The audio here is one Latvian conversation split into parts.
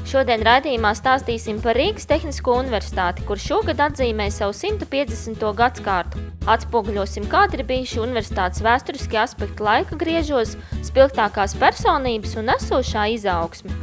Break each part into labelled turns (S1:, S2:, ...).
S1: Šodien raidījumā stāstīsim par Rīgas Tehnisko universitāti, kur šogad atzīmē savu 150. gadskārtu. Atspoguļosim, kādi ir bijuši universitātes vēsturiskie aspekti laika griežos, spilgtākās personības un esošā izaugsme.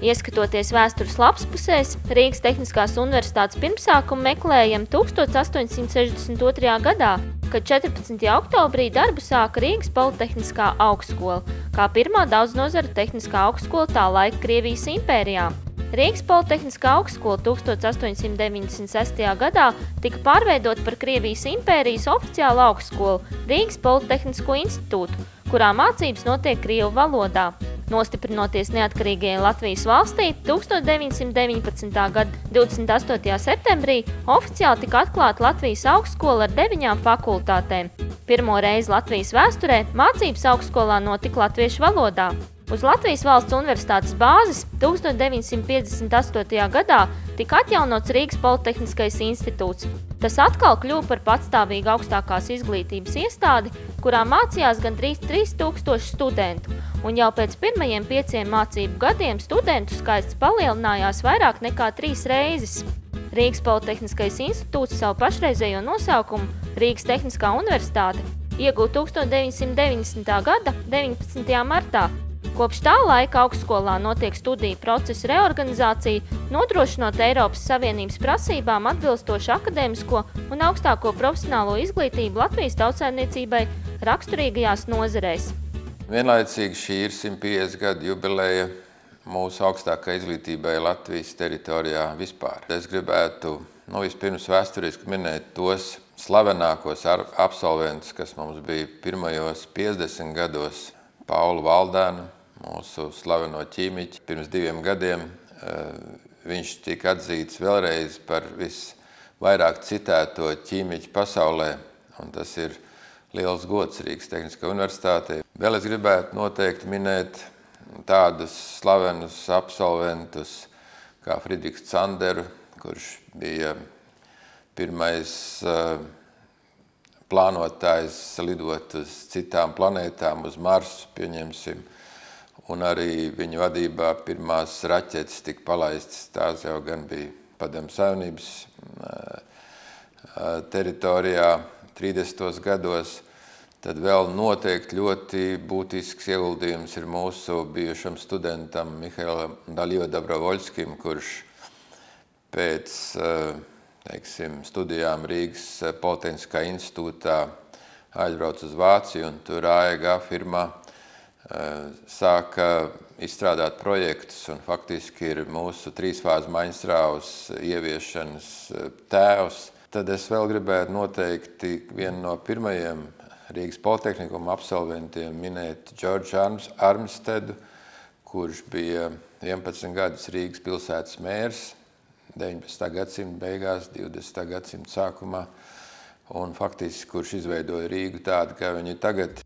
S1: Ieskatoties vēstures lapspusēs, Rīgas Tehniskās universitātes pirmsākumu meklējam 1862. gadā, kad 14. oktobrī darbu sāka Rīgas Politehniskā augstskola, kā pirmā daudznozara tehniskā augstskola tā laika Krievijas impērijā. Rīgas Politehniskā augstskola 1896. gadā tika pārveidota par Krievijas impērijas oficiālu augstskolu Rīgas Politehnisko institūtu, kurā mācības notiek krievu valodā. Nostiprinoties neatkarīgajai Latvijas valstī, 1919. gada 28. septembrī oficiāli tika atklāta Latvijas augstskola ar 9 fakultātēm. Pirmo reizi Latvijas vēsturē mācības augstskolā notika latviešu valodā. Uz Latvijas valsts universitātes bāzes 1958. gadā tika atjaunots Rīgas Politehniskais institūts. Tas atkal kļuva par patstāvīgu augstākās izglītības iestādi, kurā mācījās gandrīz 3000 studentu, un jau pēc pirmajiem 5 mācību gadiem studentu skaits palielinājās vairāk nekā 3 reizes. Rīgas Politehniskais institūts savu pašreizējo nosaukumu Rīgas Tehniskā universitāte ieguva 1990. gada 19. martā. Kopš tā laika augstskolā notiek studiju procesu reorganizācija, nodrošinot Eiropas Savienības prasībām atbilstošu akadēmisko un augstāko profesionālo izglītību Latvijas tautsājumniecībai raksturīgajās nozarēs.
S2: Vienlaicīgi šī ir 150 gadu jubileja mūsu augstākai izglītībai Latvijas teritorijā vispār. Es gribētu vispirms vēsturiski minēt tos slavenākos absolventus, kas mums bija pirmajos 50 gados. Paulu Valdēnu, mūsu slaveno ķīmiķi. Pirms 2 gadiem viņš tika atzīts vēlreiz par visvairāk citēto ķīmiķu pasaulē, un tas ir liels gods Rīgas Tehniskā universitātei. Vēl es gribētu noteikti minēt tādus slavenus absolventus kā Friedrichs Zanderu, kurš bija pirmais plānotājs lidot uz citām planētām, uz Marsu, pieņemsim, un arī viņa vadībā pirmās raķetes tika palaistas. Tās jau gan bija Padomju Savienības teritorijā 30. gados. Tad vēl noteikti ļoti būtisks ieguldījums ir mūsu bijušam studentam Mihailam Dabrovoļskim, kurš pēc studijām Rīgas Politehniskā institūtā aizbrauc uz Vāciju, un tur AEG firmā sāka izstrādāt projektus, un faktiski ir mūsu 3-fāzu maņasrāvas ieviešanas tēvs. Tad es vēl gribētu noteikti vienu no pirmajiem Rīgas Politehnikuma absolventiem minēt Džordžu Armstedu, kurš bija 11 gadus Rīgas pilsētas mērs, 19. gadsimta beigās, 20. gadsimta sākumā, un faktiski, kurš izveidoja Rīgu tādu, kā viņa ir tagad.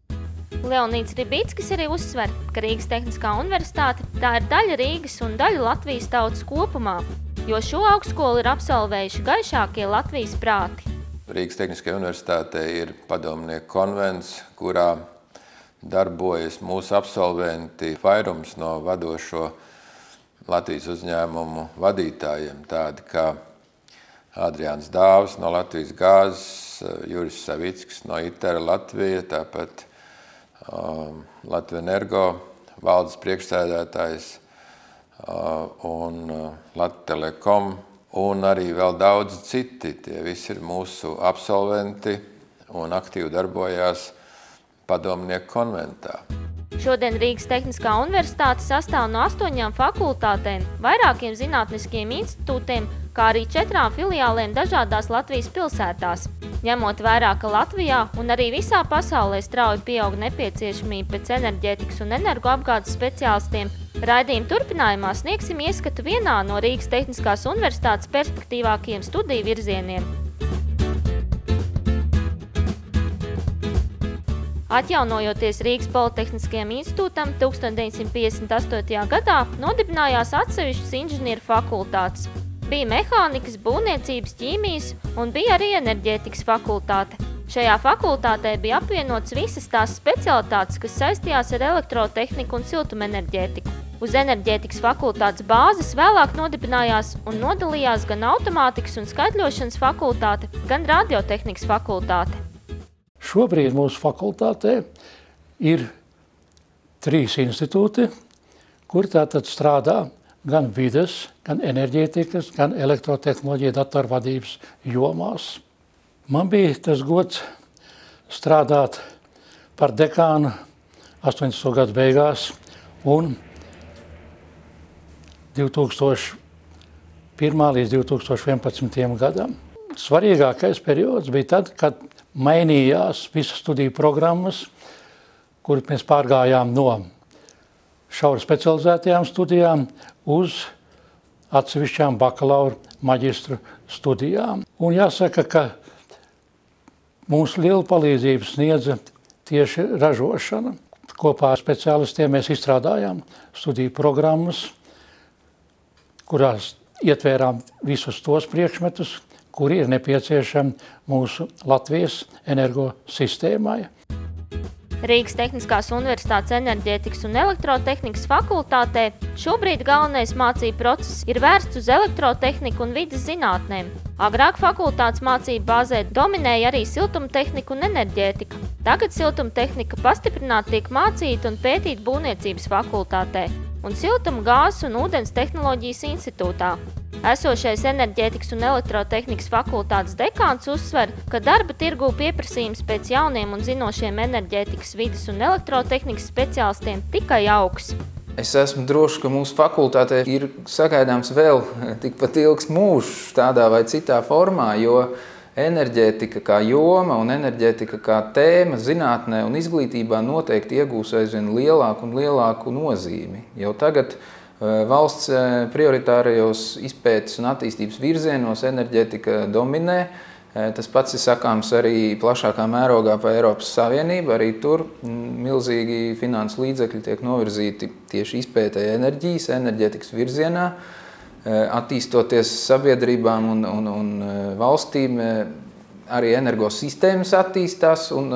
S1: Leonīds Ribīckis arī uzsver, ka Rīgas Tehniskā universitāte tā ir daļa Rīgas un daļa Latvijas tautas kopumā, jo šo augstskolu ir absolvējuši gaišākie Latvijas prāti.
S2: Rīgas Tehniskajā universitātē ir padomnieku konvents, kurā darbojas mūsu absolventi vairums no vadošo Latvijas uzņēmumu vadītājiem, tādi kā Adriāns Dāvs no Latvijas gāzes, Juris Savickis no ITER Latvija, tāpat Latvenergo valdes priekšsēdētājs un Lattelekom un arī vēl daudz citi. Tie visi ir mūsu absolventi un aktīvi darbojās padomnieku konventā.
S1: Šodien Rīgas Tehniskā universitāte sastāv no 8 fakultātēm, vairākiem zinātniskiem institūtiem, kā arī 4 filiālēm dažādās Latvijas pilsētās. Ņemot vērā, ka Latvijā un arī visā pasaulē strauji pieaug nepieciešamība pēc enerģētikas un energoapgādes speciālistiem, raidījuma turpinājumā sniegsim ieskatu vienā no Rīgas Tehniskās universitātes perspektīvākajiem studiju virzieniem. Atjaunojoties Rīgas Politehniskajam institūtam 1958. gadā, nodibinājās atsevišķas inženieru fakultātes. Bija mehānikas, būvniecības, ķīmijas un bija arī enerģētikas fakultāte. Šajā fakultātē bija apvienots visas tās specialitātes, kas saistījās ar elektrotehniku un siltumenerģētiku. Uz enerģētikas fakultātes bāzes vēlāk nodibinājās un nodalījās gan automātikas un skaitļošanas fakultāte, gan radiotehnikas fakultāte.
S3: Šobrīd mūsu fakultātē ir 3 institūti, kur tātad strādā gan vides, gan enerģētikas, gan elektrotehnoloģija datorvadības jomās. Man bija tas gods strādāt par dekānu 80. gadu beigās un 2001. līdz 2011. gadam. Svarīgākais periods bija tad, kad mainījās visas studiju programmas, kur mēs pārgājām no šauri specializētajām studijām uz atsevišķām bakalaura maģistru studijām. Un jāsaka, ka mums lielu palīdzību sniedza tieši ražošana. Kopā ar speciālistiem mēs izstrādājām studiju programmas, kurās ietvērām visus tos priekšmetus, kuri ir nepieciešami mūsu Latvijas energosistēmai.
S1: Rīgas Tehniskās Universitātes enerģētikas un elektrotehnikas fakultātē šobrīd galvenais mācību process ir vērsts uz elektrotehniku un vides zinātnēm. Agrāk fakultātes mācību bāzē dominēja arī siltumtehnika un enerģētika. Tagad siltumtehnika pastiprināti tiek mācīta un pētīta būvniecības fakultātē un siltuma, gāzes un ūdens tehnoloģijas institūtā. Esošais enerģētikas un elektrotehnikas fakultātes dekāns uzsver, ka darba tirgū pieprasījums pēc jauniem un zinošiem enerģētikas, vides un elektrotehnikas speciālistiem tikai augs.
S4: Es esmu drošs, ka mūsu fakultātē ir sagaidāms vēl tikpat ilgs mūžs tādā vai citā formā, jo enerģētika kā joma un enerģētika kā tēma zinātnē un izglītībā noteikti iegūs aizvien lielāku un lielāku nozīmi. Jau tagad valsts prioritārajos izpētes un attīstības virzienos enerģētika dominē. Tas pats ir sakāms arī plašākā mērogā pa Eiropas Savienību. Arī tur milzīgi finanses līdzekļi tiek novirzīti tieši izpētē enerģijas, enerģētikas virzienā. Attīstoties sabiedrībām un valstīm, arī energosistēmas attīstās un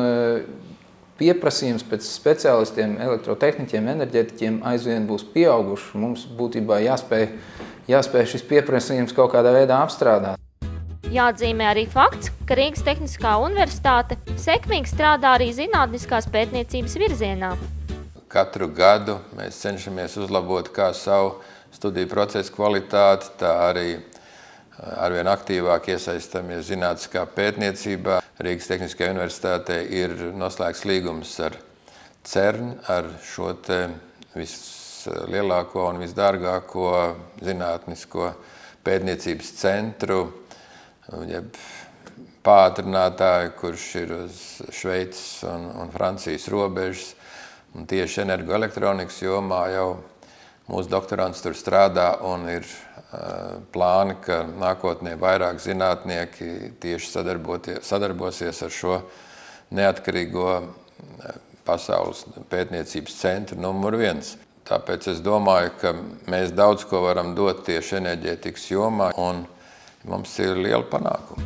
S4: pieprasījums pēc speciālistiem, elektrotehniķiem, enerģētiķiem aizvien būs pieauguši. Mums būtībā jāspēj šis pieprasījums kaut kādā veidā apstrādāt.
S1: Jāatzīmē arī fakts, ka Rīgas Tehniskā universitāte sekmīgi strādā arī zinātniskās pētniecības virzienā.
S2: Katru gadu mēs cenšamies uzlabot kā savu studiju procesu kvalitāti, tā arī arvien aktīvāk iesaistamies zinātniskā pētniecībā. Rīgas Tehniskajā universitātē ir noslēgts līgums ar CERN, ar šo te vislielāko un visdārgāko zinātnisko pētniecības centru, jeb pātrinātāju, kurš ir uz Šveices un Francijas robežas. Un tieši energoelektronikas jomā jau mūsu doktorants tur strādā un ir plāni, ka nākotnē vairāk zinātnieki tieši sadarbosies ar šo neatkarīgo pasaules pētniecības centru numur 1. Tāpēc es domāju, ka mēs daudz ko varam dot tieši enerģētikas jomā un mums ir liela panākuma.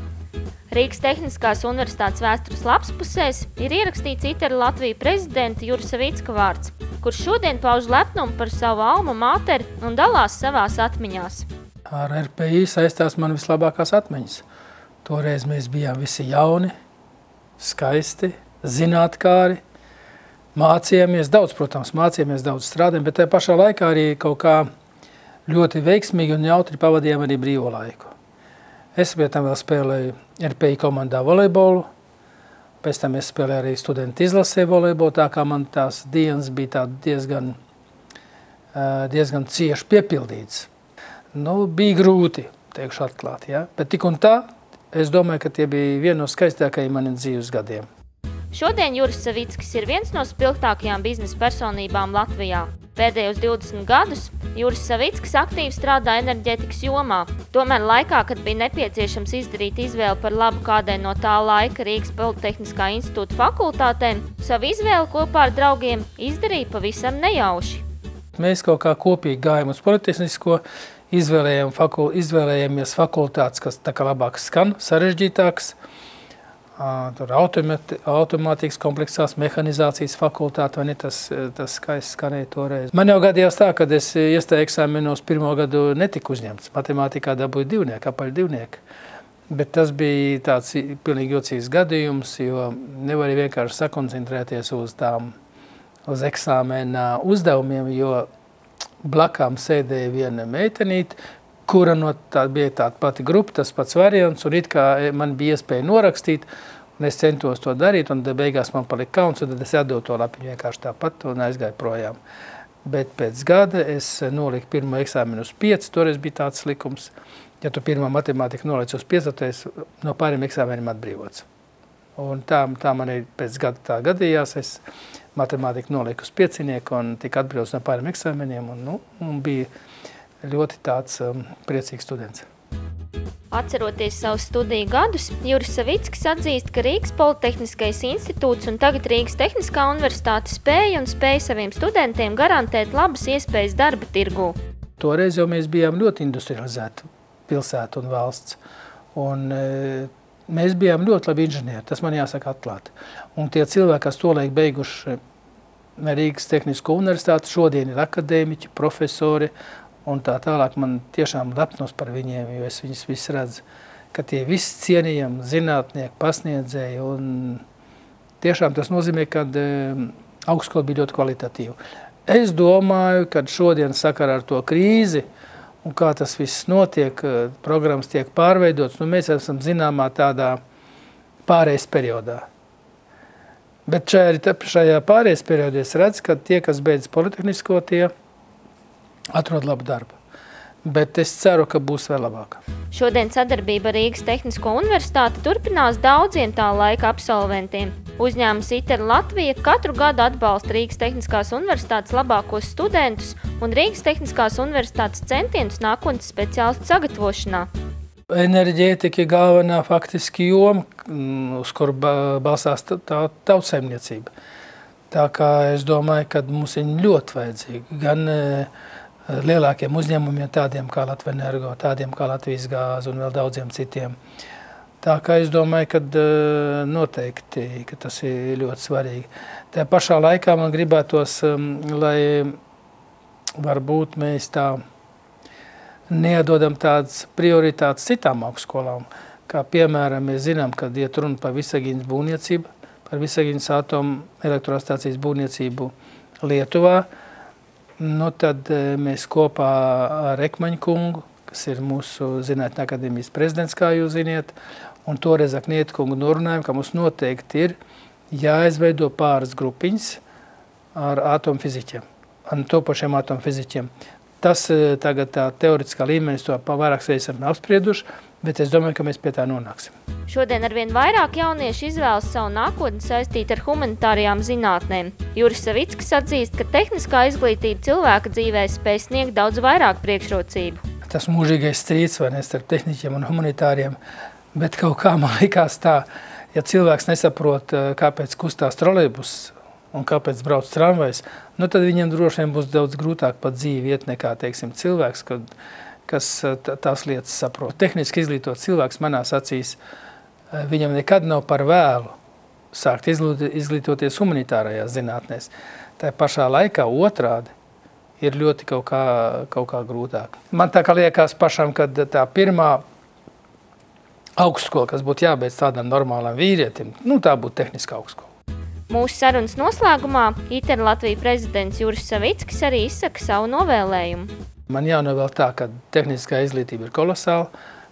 S1: Rīgas Tehniskās universitātes vēstures lapspusēs ir ierakstīts ITER Latviju prezidenta Jura Savicka vārds, kurš šodien pauž lepnumu par savu alma materi un dalās savās atmiņās.
S5: Ar RPI saistās man vislabākās atmiņas. Toreiz mēs bijām visi jauni, skaisti, zinātkāri, mācījāmies daudz, protams, daudz strādājām, bet tajā pašā laikā arī kaut kā ļoti veiksmīgi un jautri pavadījām arī brīvo laiku. Es pie tam vēl spēlēju RPI komandā volejbolu, pēc tam es spēlēju arī studentu izlasē volejbolu, tā kā man tās dienas bija diezgan cieši piepildīts. Bija grūti, teikšu atklāti, ja? Bet tik un tā, es domāju, ka tie bija viena no skaistākajiem maniem dzīves gadiem.
S1: Šodien Juris Savickis ir viens no spilgtākajām biznesa personībām Latvijā. Pēdējos 20 gadus Juris Savickis aktīvi strādā enerģētikas jomā. Tomēr laikā, kad bija nepieciešams izdarīt izvēli par labu kādai no tā laika Rīgas Politehniskā institūta fakultātēm, savu izvēli kopā ar draugiem izdarīja pavisam nejauši.
S5: Mēs kaut kā kopīgi gājām uz Politehnisko, izvēlējāmies fakultātes, kas tā kā labāk skan, sarežģītāks. tur automātikas kompleksās mehanizācijas fakultāte, vai ne, tas skaisti skanēja toreiz. Man jau gadījās tā, kad es iestāju eksāmenos pirmo gadu netiku uzņemts. Matemātikā dabūju 2, apaļ 2. Bet tas bija tāds pilnīgi jocīgs gadījums, jo nevarēja vienkārši sakoncentrēties uz eksāmena uzdevumiem, jo blakām sēdēja viena meitenīte, kura bija tāda pati grupa, tas pats variants, un it kā man bija iespēja norakstīt, un es centos to darīt, un beigās man palika kauns, un tad es atdevu to lapiņu vienkārši tāpat un aizgāju projām. Bet pēc gada es noliku pirmo eksāmenu uz 5, toreiz bija tāds likums. Ja tu pirmā matemātika noliec uz 5, tad es no pāriem eksāmeniem atbrīvots. Un tā man arī pēc gada tā gadījās, es matemātiku noliku uz 5 un tika atbrīvots no pāriem eksāmeniem, un bija ļoti tāds priecīgs students.
S1: Atceroties savus studiju gadus, Juris Savickis atzīst, ka Rīgas Politehniskais institūts un tagad Rīgas Tehniskā universitāte spēja saviem studentiem garantēt labas iespējas darba tirgū.
S5: Toreiz jau mēs bijām ļoti industrializēti pilsēta un valsts, un mēs bijām ļoti labi inženieri, tas man jāsaka atklāti. Un tie cilvēki, kas tolaik beiguši Rīgas Tehnisko universitāti, šodien ir akadēmiķi, profesori, un tā tālāk man tiešām lepnos par viņiem, jo es viņus visus redzu, ka tie visi cienījami zinātnieki, pasniedzēji, un tiešām tas nozīmē, ka augstskola bija ļoti kvalitatīva. Es domāju, ka šodien sakarā ar to krīzi, un kā tas viss notiek, programmas tiek pārveidotas, mēs esam zināmā tādā pārējais periodā. Bet šajā pārējais periodā es redzu, ka tie, kas beidz politehnisko, tie atrod labu darbu. Bet es ceru, ka būs vēl labāk.
S1: Šodien sadarbība ar Rīgas Tehnisko universitāti turpinās daudziem tā laika absolventiem. Uzņēmums ITER Latvija katru gadu atbalsta Rīgas Tehniskās universitātes labākos studentus un Rīgas Tehniskās universitātes centienus nākotnes speciālistu sagatavošanā.
S5: Enerģētika ir galvenā faktiski joma, uz kuru balstās tautsaimniecība. Tā kā es domāju, ka mums ir ļoti vajadzīgi gan lielākiem uzņēmumiem, tādiem kā Latvenergo, tādiem kā Latvijas gāze un vēl daudziem citiem. Tā kā es domāju, ka noteikti, ka tas ir ļoti svarīgi. Tā pašā laikā man gribētos, lai varbūt mēs tā neatdodam tādas prioritātes citām augstskolām. Kā piemēram, mēs zinām, kad iet runa par Visaginas būvniecību, par Visaginas atomu elektrostācijas būvniecību Lietuvā, tad mēs kopā ar Ekmaņu kungu, kas ir mūsu Zinātņu akadēmijas prezidents, kā jūs ziniet, un toreiz Aknietu kungu norunājam, ka mums noteikti ir jāizveido pāris grupiņas ar atomfiziķiem, ar topošiem atomfiziķiem. Tas tagad tā teoretiskā līmenis to vairākas reizes esam apsprieduši, bet es domāju, ka mēs pie tā nonāksim.
S1: Šodien arvien vairāk jaunieši izvēlas savu nākotni saistīt ar humanitārijām zinātnēm. Juris Savickis atzīst, ka tehniskā izglītība cilvēka dzīvē spēj sniegt daudz vairāk priekšrocību.
S5: Tas mūžīgais strīds vai ne starp tehniķiem un humanitāriem, bet kaut kā man likās tā, ja cilvēks nesaprot, kāpēc kustās trolejbus un kāpēc brauc tramvajs, tad viņiem droši vien būs daudz grūtāk pat dzīvi iet nekā, teiksim, cilvēks, kas tās lietas saprot. Tehniski izglītots cilvēks manās acīs, viņam nekad nav par vēlu sākt izglītoties humanitārajās zinātnēs. Tā pašā laikā otrādi ir ļoti kaut kā grūtāk. Man tā kā liekas pašam, kad tā pirmā augstskola, kas būtu jābeidz tādam normālam vīrietim, tā būtu tehniska augstskola.
S1: Mūsu sarunas noslēgumā ITER Latvija prezidents Juris Savickis arī izsaka savu novēlējumu.
S5: Man jānovēl tā, ka tehniskā izglītība ir kolosāla,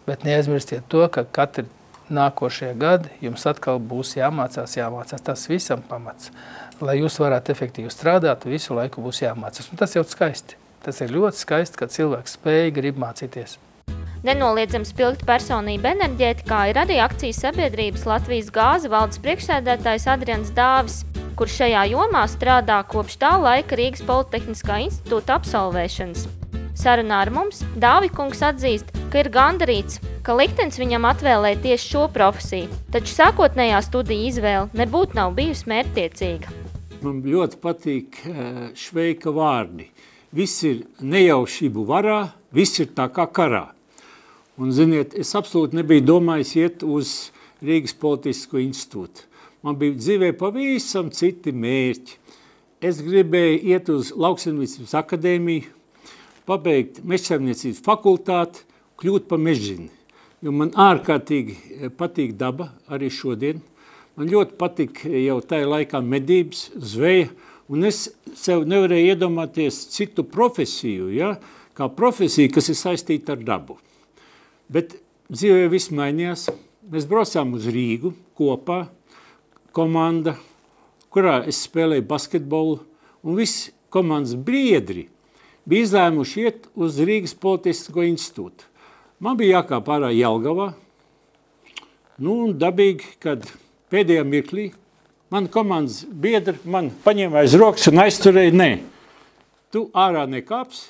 S5: bet neaizmirstiet to, ka katri nākošie gadi jums atkal būs jāmācās. Tas visam pamats. Lai jūs varētu efektīvi strādāt, visu laiku būs jāmācās. Un tas jau skaisti. Tas ir ļoti skaisti, ka cilvēks spēj grib mācīties.
S1: Nenoliedzams spilgta personība enerģētikā ir arī akcijas sabiedrības Latvijas gāze valdes priekšsēdētājs Adrians Dāvis, kurš šajā jomā strādā kopš tā laika Rīgas Politehniskā institūta absolvēšanas. Sarunā ar mums Dāvikungs atzīst, ka ir gandarīts, ka liktenis viņam atvēlēja tieši šo profesiju, taču sākotnējā studija izvēle nebūtu nav bijusi mērķtiecīga.
S6: Man ļoti patīk Šveika vārdi. Viss ir nejaušību varā, viss ir tā kā karā. Un, ziniet, es absolūti nebiju domājis iet uz Rīgas Politisko institūtu. Man bija dzīvē pavisam citi mērķi. Es gribēju iet uz Lauksaimniecības akadēmiju, pabeigt mežsaimniecības fakultāti, kļūt par mežģini. Jo man ārkārtīgi patīk daba arī šodien. Man ļoti patīk jau tajā laikā medības, zveja, un es sev nevarēju iedomāties citu profesiju, ja, kā profesiju, kas ir saistīta ar dabu. Bet dzīvē viss mainījās. Mēs braucām uz Rīgu kopā, komanda, kurā es spēlēju basketbolu, un visi komandas biedri bija izlēmuši iet uz Rīgas Politisko institūtu. Man bija jākāp ārā Jelgavā, un dabīgi, kad pēdējā mirklī mana komandas biedri man paņēma aiz rokas un aizturēja, nē, tu ārā nekāpsi,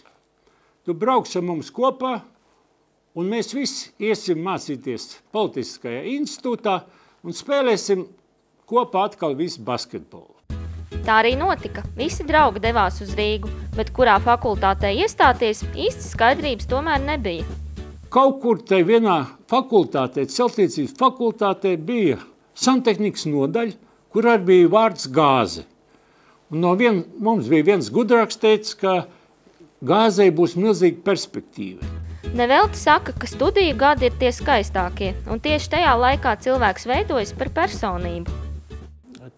S6: tu brauks ar mums kopā, un mēs visi iesim mācīties Politiskajā institūtā un spēlēsim kopā atkal visu basketbolu.
S1: Tā arī notika. Visi draugi devās uz Rīgu, bet kurā fakultātē iestāties, īsti skaidrības tomēr nebija.
S6: Kaut kur tai vienā fakultātē, celtniecības fakultātē bija santehnikas nodaļa, kur arī bija vārds gāze. Un mums bija viens gudrāks teica, ka gāzei būs milzīga perspektīva.
S1: Nevelti saka, ka studiju gadi ir tie skaistākie, un tieši tajā laikā cilvēks veidojas par personību.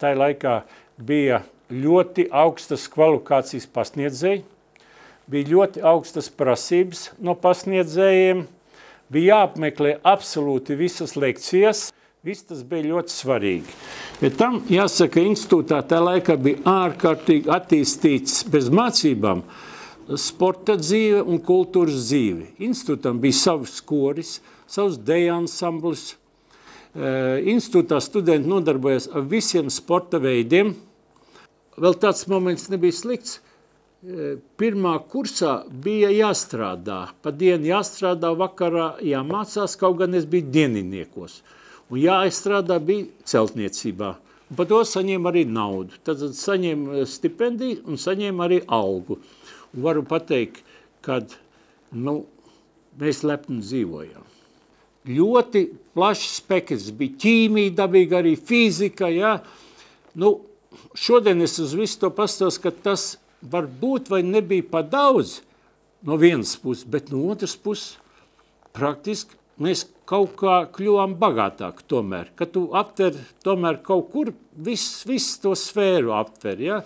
S6: Tajā laikā bija ļoti augstas kvalifikācijas pasniedzēji, bija ļoti augstas prasības no pasniedzējiem, bija jāapmeklē absolūti visas lekcijas, viss tas bija ļoti svarīgi. Bet tam, jāsaka, institūtā tajā laikā bija ārkārtīgi attīstīts bez mācībām sporta dzīve un kultūras dzīve. Institūtam bija savs koris, savs deja ansamblis. Institūtā studenti nodarbojas ar visiem sporta veidiem. Vēl tāds moments nebija slikts. Pirmā kursā bija jāstrādā. Pa dienu jāstrādā, vakarā jāmācās, kaut gan es biju dieniniekos. Un jāizstrādā bija celtniecībā. Un par to saņēma arī naudu. Tad saņēma stipendiju un saņēma arī algu. Un varu pateikt, kad mēs lepni dzīvojām. Ļoti plašs spektrs, bija ķīmija, dabīga arī fizika, ja. Šodien es uz visu to pastos, ka tas var būt vai nebija pa daudz no vienas puses, bet no otras puses praktiski mēs kaut kā kļuvām bagātāki tomēr, ka tu aptver tomēr kaut kur visu to sfēru aptver, ja.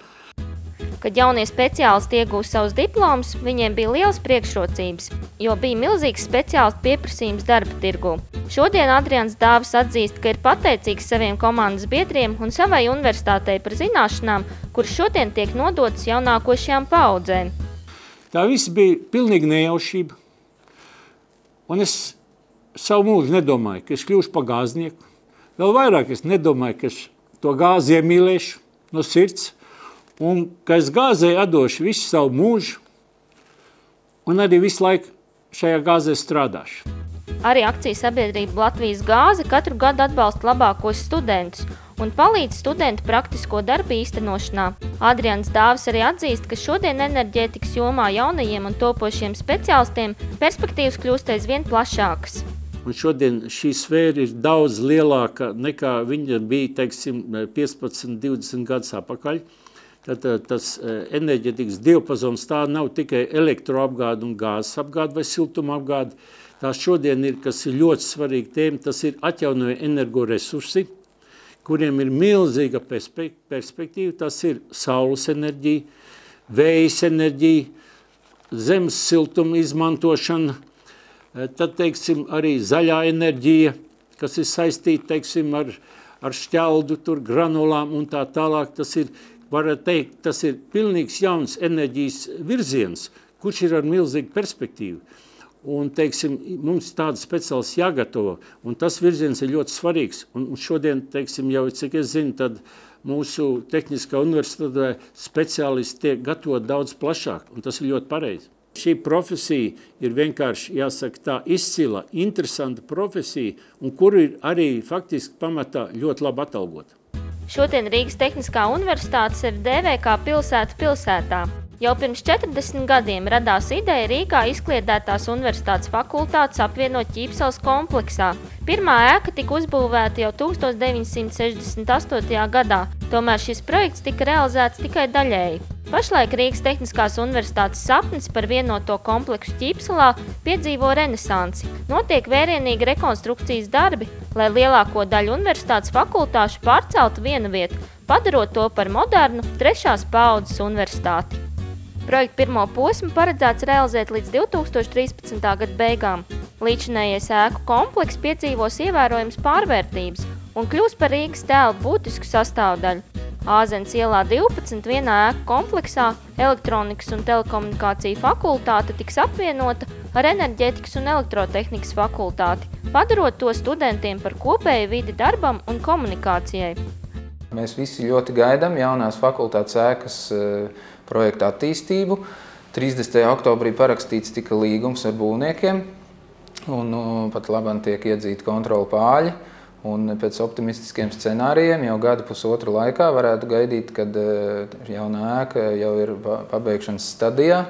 S1: Kad jaunie speciālisti iegūst savus diplomus, viņiem bija liels priekšrocības, jo bija milzīgs speciālistu pieprasījums darba tirgū. Šodien Adrians Dāvis atzīst, ka ir pateicīgs saviem komandas biedriem un savai universitātei par zināšanām, kuras šodien tiek nodotas jaunākošajām paaudzēm.
S6: Tā viss bija pilnīgi nejaušība. Un es savu mūžu nedomāju, ka es kļūšu par gāznieku. Vēl vairāk es nedomāju, ka es to gāzi iemīlēšu no sirds. Un ka es gāzē atdošu visu savu mūžu un arī visu laiku šajā gāzē strādāšu.
S1: Arī akciju sabiedrība Latvijas gāze katru gadu atbalsta labākos studentus un palīdz studentu praktisko darbu īstenošanā. Adrians Dāvis arī atzīst, ka šodien enerģētikas jomā jaunajiem un topošiem speciālistiem perspektīvas kļūst aizvien plašākas.
S6: Un šodien šī sfēra ir daudz lielāka nekā viņa bija, teiksim, 15-20 gadus atpakaļ. Tad tas enerģētikas diapazons tā nav tikai elektroapgāde un gāzes apgāde vai siltuma apgāde. Tā šodien ir, kas ir ļoti svarīga tēma, tas ir atjaunojami energoresursi, kuriem ir milzīga perspektīva. Tas ir saules enerģija, vējas enerģija, zemes siltuma izmantošana, tad, teiksim, arī zaļā enerģija, kas ir saistīta, teiksim, ar šķeldu, granulām un tā tālāk. Tas ir, varētu teikt, tas ir pilnīgs jauns enerģijas virziens, kurš ir ar milzīgu perspektīvu. Un, teiksim, mums tādas speciālists jāgatavo, un tas virziens ir ļoti svarīgs. Un šodien, teiksim, jau, cik es zinu, tad mūsu tehniskā universitātē speciālisti tiek gatavot daudz plašāk, un tas ir ļoti pareizi. Šī profesija ir vienkārši, jāsaka, tā izcila, interesanta profesija, un kuru ir arī faktiski pamatā ļoti labi atalgota.
S1: Šodien Rīgas Tehniskā universitāte sevi dēvē kā pilsētu pilsētā. Jau pirms 40 gadiem radās ideja Rīgā izkliedētās universitātes fakultātes apvienot Ķīpsels kompleksā. Pirmā ēka tika uzbūvēta jau 1968. gadā, tomēr šis projekts tika realizēts tikai daļēji. Pašlaik Rīgas Tehniskās universitātes sapnis par vienoto kompleksu Ķīpsalā piedzīvo renesansi. Notiek vērienīgi rekonstrukcijas darbi, lai lielāko daļu universitātes fakultāšu pārceltu vienu vietu, padarot to par modernu 3. paaudzes universitāti. Projekta pirmo posmu paredzēts realizēt līdz 2013. gada beigām. Līdzinējais ēku komplekss piedzīvos ievērojams pārvērtības un kļūs par Rīgas tēla būtisku sastāvdaļu. Āzenes ielā 12 vienā ēku kompleksā elektronikas un telekomunikāciju fakultāte tiks apvienota ar enerģētikas un elektrotehnikas fakultāti, padarot to studentiem par kopēju vidi darbam un komunikācijai.
S4: Mēs visi ļoti gaidām jaunās fakultātes ēkas projekta attīstību. 30. oktobrī parakstīts tika līgums ar būvniekiem, un pat labāk tiek iedzīti kontrola pāļi. Un pēc optimistiskiem scenārijiem jau gada pusotru laikā varētu gaidīt, kad jaunā ēka jau ir pabeigšanas stadijā.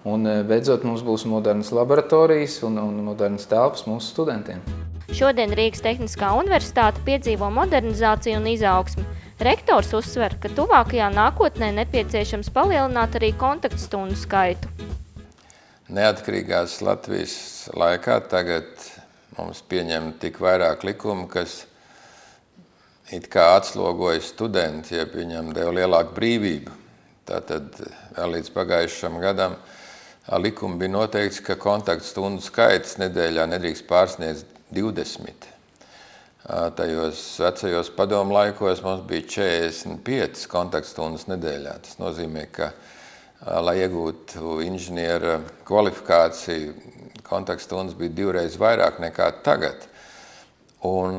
S4: Un beidzot mums būs modernas laboratorijas un modernas telpas mūsu studentiem.
S1: Šodien Rīgas Tehniskā universitāte piedzīvo modernizāciju un izaugsmi. Rektors uzsver, ka tuvākajā nākotnē nepieciešams palielināt arī kontaktstundu skaitu.
S2: Neatkarīgās Latvijas laikā tagad mums pieņem tik vairāk likumu, kas it kā atslogoja studenti, ja viņam deva lielāku brīvību. Tātad vēl līdz pagājušam gadam likumi bija noteikts, ka kontaktstundu skaits nedēļā nedrīkst pārsniegt 20. Tajos vecajos padomu laikos mums bija 45 kontaktstundas nedēļā. Tas nozīmē, ka, lai iegūtu inženiera kvalifikāciju, kontaktstundas bija 2 reizes vairāk nekā tagad. Un,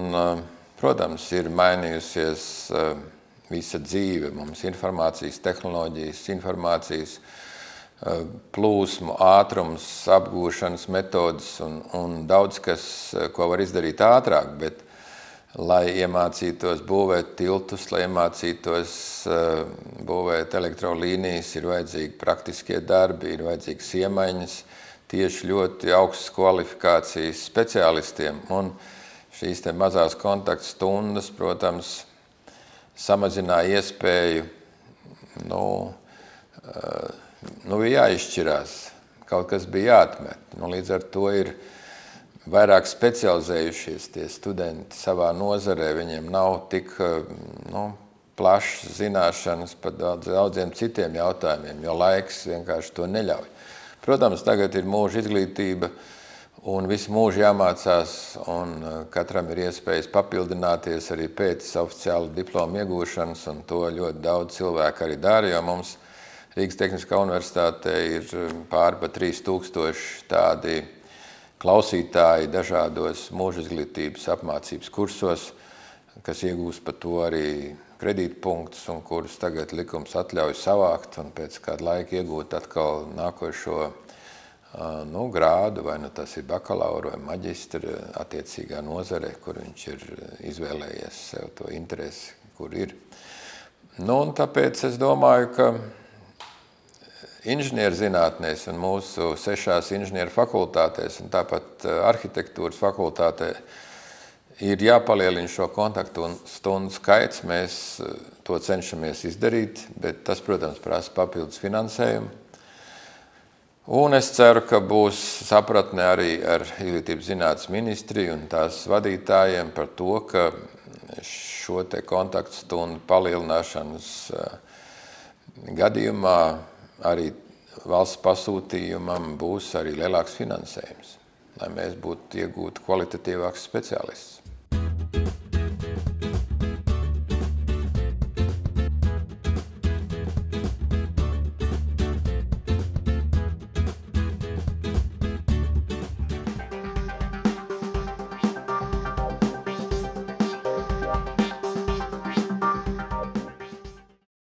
S2: protams, ir mainījusies visa dzīve. Mums informācijas tehnoloģijas, informācijas plūsmu, ātrums, apgūšanas metodas un daudz kas, ko var izdarīt ātrāk, bet lai iemācītos būvēt tiltus, lai iemācītos būvēt elektrolīnijas, ir vajadzīgi praktiskie darbi, ir vajadzīgas iemaņas, tieši ļoti augstas kvalifikācijas speciālistiem. Un šīs te mazās kontaktstundas, protams, samazināja iespēju, bija jāizšķirās, kaut kas bija jāatmet. Līdz ar to ir vairāk specializējušies tie studenti savā nozarē, viņiem nav tik plašas zināšanas par daudziem citiem jautājumiem, jo laiks vienkārši to neļauj. Protams, tagad ir mūža izglītība un visu mūžu jāmācās, un katram ir iespējas papildināties arī pēc oficiāla diploma iegūšanas, un to ļoti daudz cilvēku arī dara, jo mums Rīgas Tehniskā universitātē ir pāri pa 3000 tādi klausītāji dažādos mūža izglītības apmācības kursos, kas iegūst par to arī kredītpunktus un kurus tagad likums atļauj savākt un pēc kāda laika iegūt atkal nākošo grādu, vai tas ir bakalaura vai maģistra attiecīgā nozarē, kur viņš ir izvēlējies sev to interesi, kur ir. Un tāpēc es domāju, ka inženierzinātnēs un mūsu 6 inženieru fakultātēs un tāpat arhitektūras fakultātē ir jāpalielina šo kontaktu stundu skaits. Mēs to cenšamies izdarīt, bet tas, protams, prasa papildus finansējumu. Un es ceru, ka būs sapratne arī ar Izglītības zinātnes ministriju un tās vadītājiem par to, ka šo te kontaktu stundu palielināšanas gadījumā arī valsts pasūtījumam būs arī lielāks finansējums, lai mēs būtu iegūti kvalitatīvāks speciālists.